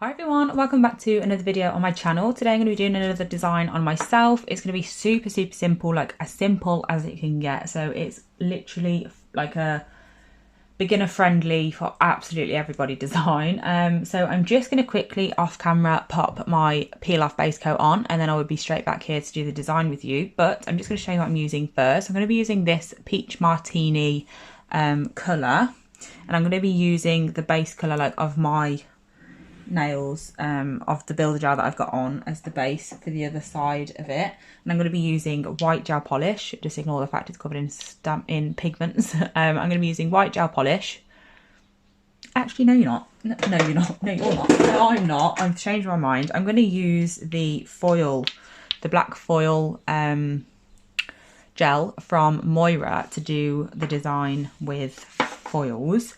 Hi everyone, welcome back to another video on my channel. Today I'm going to be doing another design on myself. It's going to be super simple, like as simple as it can get. So it's literally like a beginner friendly for absolutely everybody design. So I'm just going to quickly off camera pop my peel off base coat on, and then I will be straight back here to do the design with you. But I'm just going to show you what I'm using first. I'm going to be using this peach martini colour, and I'm going to be using the base colour like of my nails of the builder gel that I've got on as the base for the other side of it. And I'm going to be using white gel polish. Just ignore the fact it's covered in pigments. I'm going to be using white gel polish. Actually, no, you're not. No, you're not. No, you're not. No, I'm not. I've changed my mind. I'm going to use the foil, the black foil gel from Moira to do the design with foils.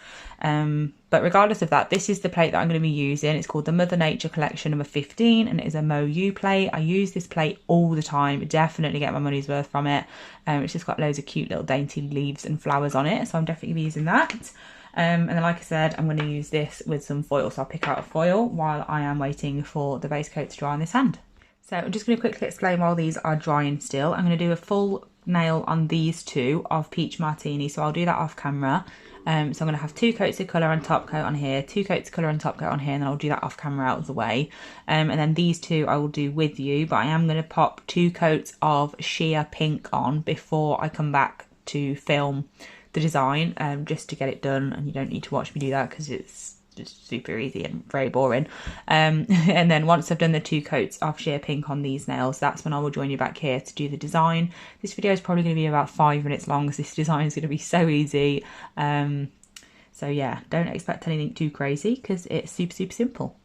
But regardless of that, this is the plate that I'm going to be using. It's called the Mother Nature Collection number 15, and it is a Moyu plate. I use this plate all the time. Definitely get my money's worth from it. It's just got loads of cute little dainty leaves and flowers on it, so I'm definitely be using that. And then, like I said, I'm going to use this with some foil, so I'll pick out a foil while I am waiting for the base coat to dry on this hand. So I'm just going to quickly explain while these are drying still. I'm going to do a full nail on these two of Peach Martini, so I'll do that off camera. So I'm going to have 2 coats of colour and top coat on here, 2 coats of colour and top coat on here, and then I'll do that off camera out of the way. And then these two I will do with you, but I am going to pop 2 coats of sheer pink on before I come back to film the design, just to get it done, and you don't need to watch me do that because it's just super easy and very boring. And then once I've done the 2 coats of sheer pink on these nails, that's when I will join you back here to do the design. This video is probably going to be about 5 minutes long, as this design is going to be so easy. So yeah, don't expect anything too crazy because it's super simple.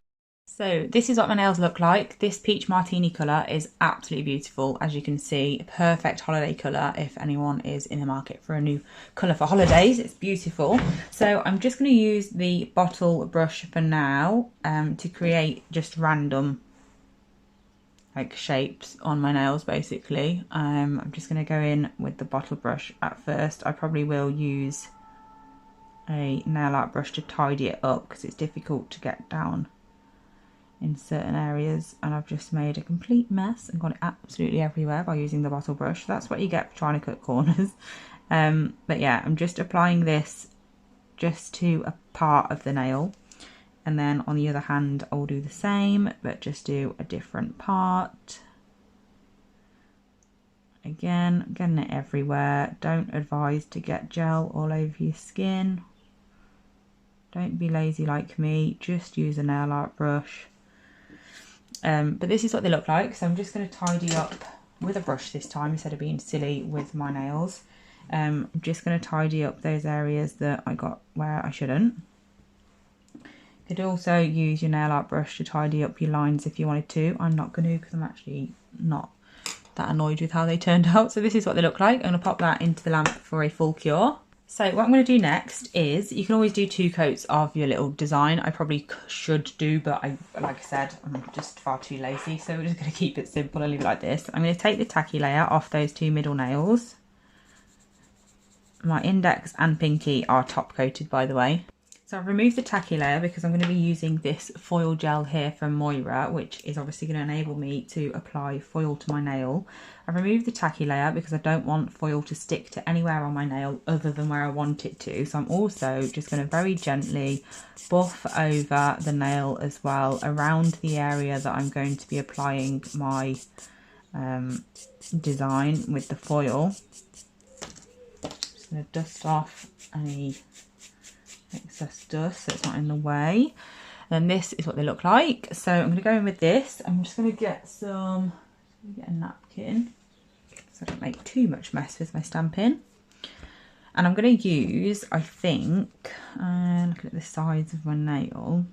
So this is what my nails look like. This peach martini colour is absolutely beautiful, as you can see. Perfect holiday colour if anyone is in the market for a new colour for holidays. It's beautiful. So I'm just going to use the bottle brush for now to create just random like shapes on my nails basically. I'm just going to go in with the bottle brush at first. I probably will use a nail art brush to tidy it up because it's difficult to get down in certain areas, and I've just made a complete mess and got it absolutely everywhere by using the bottle brush. That's what you get for trying to cut corners. But yeah, I'm just applying this just to a part of the nail, and then on the other hand I'll do the same but just do a different part. Again, getting it everywhere. Don't advise to get gel all over your skin. Don't be lazy like me, just use a nail art brush. But this is what they look like, so I'm just going to tidy up with a brush this time instead of being silly with my nails. I'm just going to tidy up those areas that I got where I shouldn't. You could also use your nail art brush to tidy up your lines if you wanted to. I'm not going to because I'm actually not that annoyed with how they turned out. So this is what they look like. I'm going to pop that into the lamp for a full cure. So what I'm going to do next is, you can always do 2 coats of your little design. I probably should do, but like I said, I'm just far too lazy. So we're just going to keep it simple and leave it like this. I'm going to take the tacky layer off those 2 middle nails. My index and pinky are top coated, by the way. So I've removed the tacky layer because I'm going to be using this foil gel here from Moira, which is obviously going to enable me to apply foil to my nail. I've removed the tacky layer because I don't want foil to stick to anywhere on my nail other than where I want it to. So I'm also just going to very gently buff over the nail as well, around the area that I'm going to be applying my design with the foil. Just going to dust off any excess dust so it's not in the way. And then this is what they look like. So I'm going to go in with this. I'm just going to get a napkin so I don't make too much mess with my stamping. And I'm going to use, I think, look at the sides of my nail.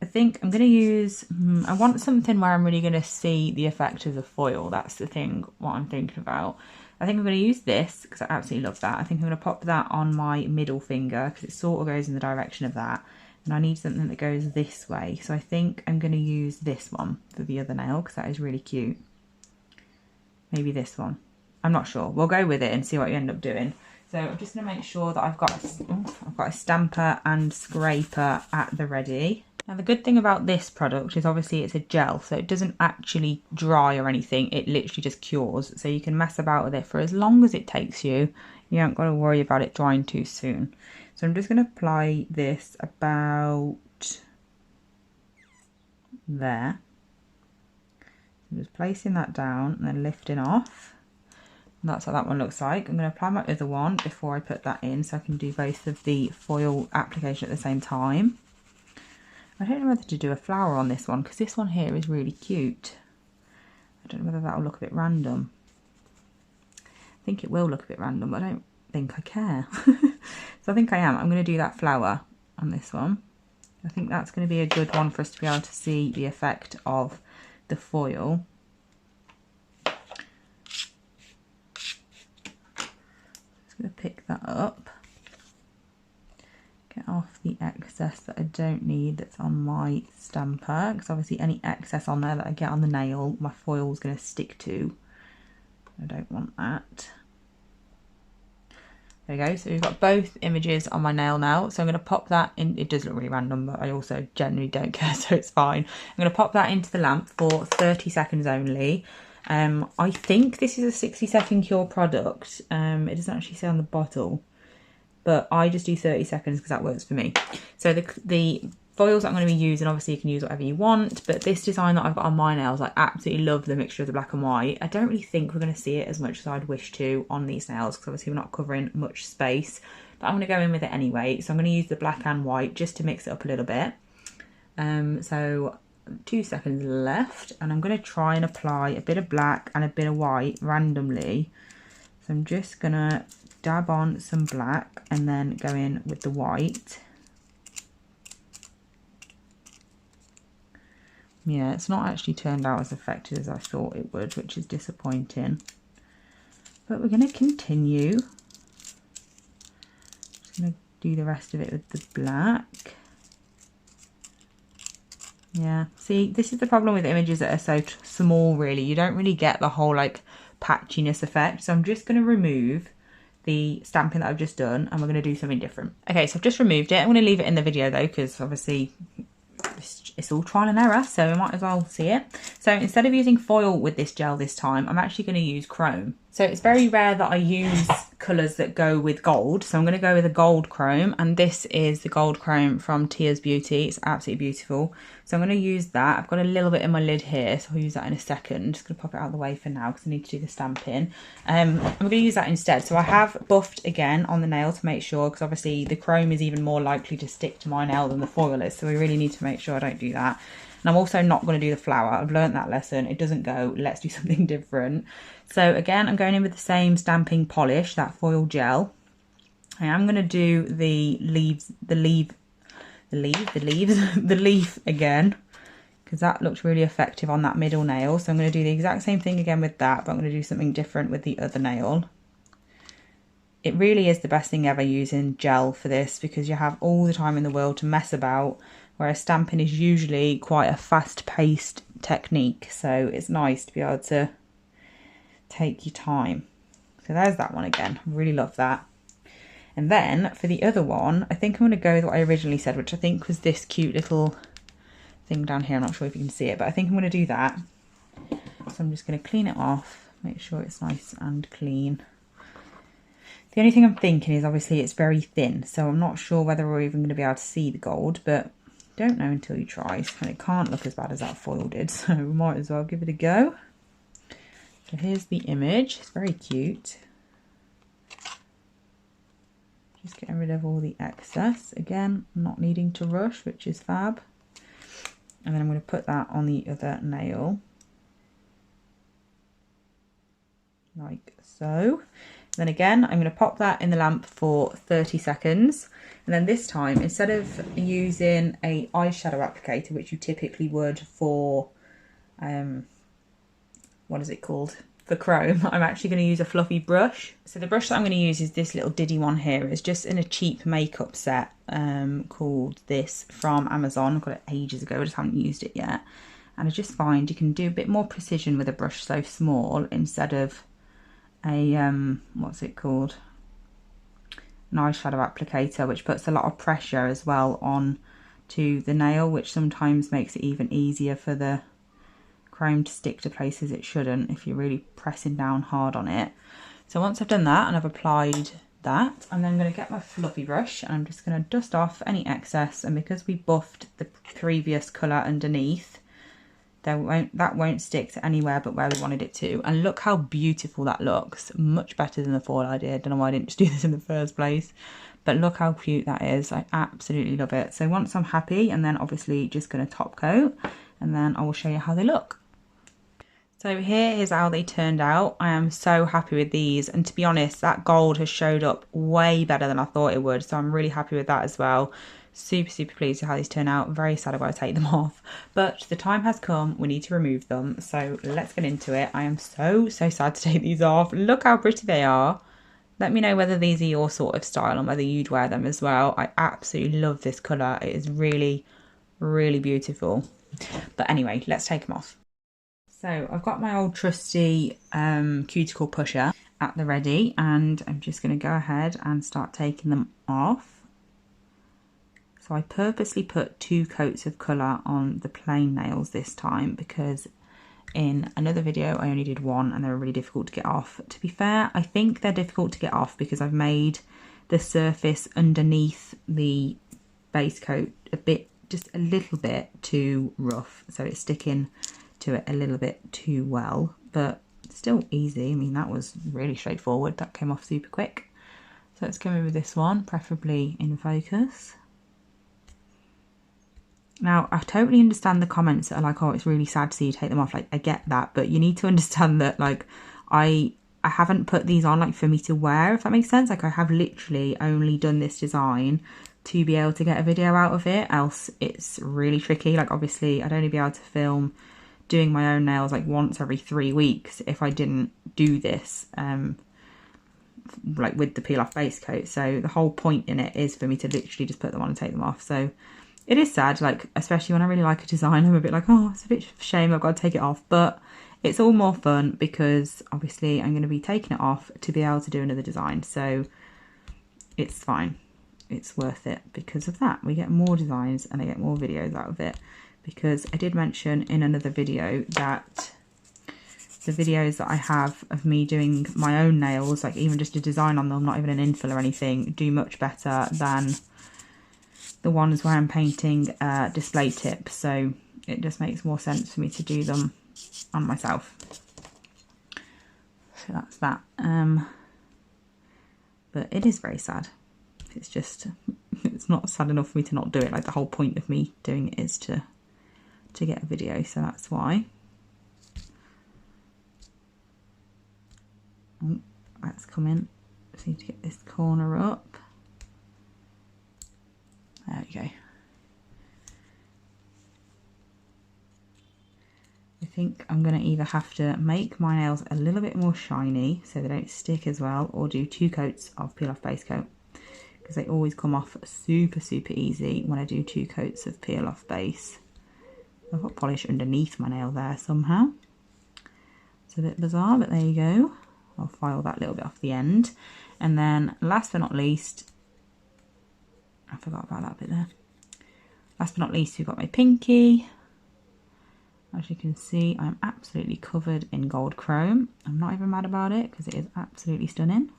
I think I'm going to use, I want something where I'm really going to see the effect of the foil. That's the thing, what I'm thinking about. I think I'm going to use this because I absolutely love that. I think I'm going to pop that on my middle finger because it sort of goes in the direction of that. And I need something that goes this way. So I think I'm going to use this one for the other nail because that is really cute. Maybe this one. I'm not sure. We'll go with it and see what you end up doing. So I'm just going to make sure that I've got a stamper and scraper at the ready. Now the good thing about this product is obviously it's a gel, so it doesn't actually dry or anything, it literally just cures. So you can mess about with it for as long as it takes you. You haven't got to worry about it drying too soon. So I'm just going to apply this about there. I'm just placing that down and then lifting off. And that's what that one looks like. I'm going to apply my other one before I put that in so I can do both of the foil application at the same time. I don't know whether to do a flower on this one because this one here is really cute. I don't know whether that will look a bit random. I think it will look a bit random, but I don't think I care. So I think I am. I'm going to do that flower on this one. I think that's going to be a good one for us to be able to see the effect of the foil. Just going to pick that up. Get off the excess that I don't need that's on my stamper, because obviously any excess on there that I get on the nail, my foil is going to stick to. I don't want that. There we go, so we've got both images on my nail now, so I'm going to pop that in. It does look really random, but I also generally don't care, so it's fine. I'm going to pop that into the lamp for 30 seconds only. I think this is a 60-second cure product. It doesn't actually say on the bottle, but I just do 30 seconds because that works for me. So the foils that I'm going to be using, obviously you can use whatever you want, but this design that I've got on my nails, I absolutely love the mixture of the black and white. I don't really think we're going to see it as much as I'd wish to on these nails because obviously we're not covering much space, but I'm going to go in with it anyway. So I'm going to use the black and white just to mix it up a little bit. So 2 seconds left, and I'm going to try and apply a bit of black and a bit of white randomly. So I'm just going to dab on some black and then go in with the white. Yeah, it's not actually turned out as effective as I thought it would, which is disappointing. But we're going to continue. Just going to do the rest of it with the black. Yeah, see, this is the problem with images that are so small, really. You don't really get the whole, like, patchiness effect. So I'm just going to remove the stamping that I've just done, and we're going to do something different. Okay, so I've just removed it. I'm going to leave it in the video, though, because obviously it's all trial and error, so we might as well see it. So instead of using foil with this gel this time, I'm actually going to use chrome. So it's very rare that I use colours that go with gold, so I'm going to go with a gold chrome, and this is the gold chrome from Tia's Beauty. It's absolutely beautiful. So I'm going to use that. I've got a little bit in my lid here, so I'll use that in a second. Just going to pop it out of the way for now because I need to do the stamping. I'm going to use that instead. So I have buffed again on the nail to make sure, because obviously the chrome is even more likely to stick to my nail than the foil is, so we really need to make sure I don't do that. And I'm also not going to do the flower. I've learned that lesson. It doesn't go. Let's do something different. So again, I'm going in with the same stamping polish, that foil gel. I am going to do the leaf again, because that looks really effective on that middle nail. So I'm going to do the exact same thing again with that, but I'm going to do something different with the other nail. It really is the best thing ever using gel for this, because you have all the time in the world to mess about, whereas stamping is usually quite a fast-paced technique, so it's nice to be able to take your time. So there's that one again. I really love that. And then for the other one, I think I'm going to go with what I originally said, which I think was this cute little thing down here. I'm not sure if you can see it, but I think I'm going to do that. So I'm just going to clean it off, make sure it's nice and clean. The only thing I'm thinking is obviously it's very thin, so I'm not sure whether we're even going to be able to see the gold, but don't know until you try. And it can't look as bad as that foil did, so we might as well give it a go. So here's the image. It's very cute. Just getting rid of all the excess. Again, not needing to rush, which is fab. And then I'm going to put that on the other nail. Like so. Then again, I'm going to pop that in the lamp for 30 seconds. And then this time, instead of using a eyeshadow applicator, which you typically would for, what is it called? For chrome, I'm actually going to use a fluffy brush. So the brush that I'm going to use is this little Diddy one here. It's just in a cheap makeup set called this from Amazon. I got it ages ago, I just haven't used it yet. And I just find you can do a bit more precision with a brush so small instead of a, what's it called? an eyeshadow applicator, which puts a lot of pressure as well on to the nail, which sometimes makes it even easier for the chrome to stick to places it shouldn't if you're really pressing down hard on it. So once I've done that and I've applied that, I'm then going to get my fluffy brush and I'm just going to dust off any excess, and because we buffed the previous colour underneath, that won't stick to anywhere but where we wanted it to. And look how beautiful that looks, much better than the foil I did. Don't know why I didn't just do this in the first place, but look how cute that is. I absolutely love it. So once I'm happy, and then obviously just going to top coat, and then I will show you how they look. So here is how they turned out. I am so happy with these, and to be honest, that gold has showed up way better than I thought it would, so I'm really happy with that as well. Super pleased with how these turn out. Very sad I've got to take them off, but the time has come, we need to remove them, so let's get into it. I am so sad to take these off. Look how pretty they are. Let me know whether these are your sort of style and whether you'd wear them as well. I absolutely love this colour. It is really beautiful. But anyway, let's take them off. So I've got my old trusty cuticle pusher at the ready, and I'm just going to go ahead and start taking them off. So I purposely put 2 coats of colour on the plain nails this time, because in another video I only did 1 and they were really difficult to get off. To be fair, I think they're difficult to get off because I've made the surface underneath the base coat just a little bit too rough, so it's sticking to it a little bit too well, but still easy. I mean, that was really straightforward. That came off super quick. So let's go in with this one, preferably in focus. Now, I totally understand the comments that are like, oh, it's really sad to see you take them off. Like, I get that, but you need to understand that, like, I haven't put these on, like, for me to wear, if that makes sense. Like, I have literally only done this design to be able to get a video out of it, else it's really tricky. Like, obviously, I'd only be able to film doing my own nails, like, once every 3 weeks if I didn't do this, like, with the peel-off base coat. So the whole point in it is for me to literally just put them on and take them off. So it is sad, like, especially when I really like a design, I'm a bit like, oh, it's a bit of a shame I've got to take it off, but it's all more fun because obviously I'm going to be taking it off to be able to do another design, so it's fine. It's worth it because of that. We get more designs and I get more videos out of it, because I did mention in another video that the videos that I have of me doing my own nails, like even just a design on them, not even an infill or anything, do much better than the ones where I'm painting display tips, so it just makes more sense for me to do them on myself. So that's that. But it is very sad. It's just, it's not sad enough for me to not do it. Like, the whole point of me doing it is to get a video, so that's why. Oh, that's coming. Just need to get this corner up. There we go. I think I'm going to either have to make my nails a little bit more shiny so they don't stick as well, or do 2 coats of peel off base coat, because they always come off super easy when I do 2 coats of peel off base. I've got polish underneath my nail there somehow. It's a bit bizarre, but there you go. I'll file that little bit off the end. And then last but not least, I forgot about that bit there. Last but not least, we've got my pinky. As you can see, I'm absolutely covered in gold chrome. I'm not even mad about it because it is absolutely stunning.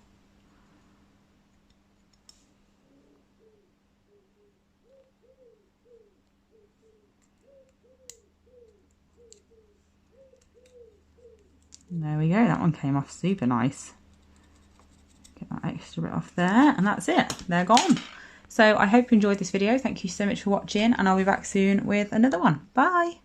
There we go, that one came off super nice. Get that extra bit off there, and that's it, they're gone. So I hope you enjoyed this video. Thank you so much for watching, and I'll be back soon with another one. Bye.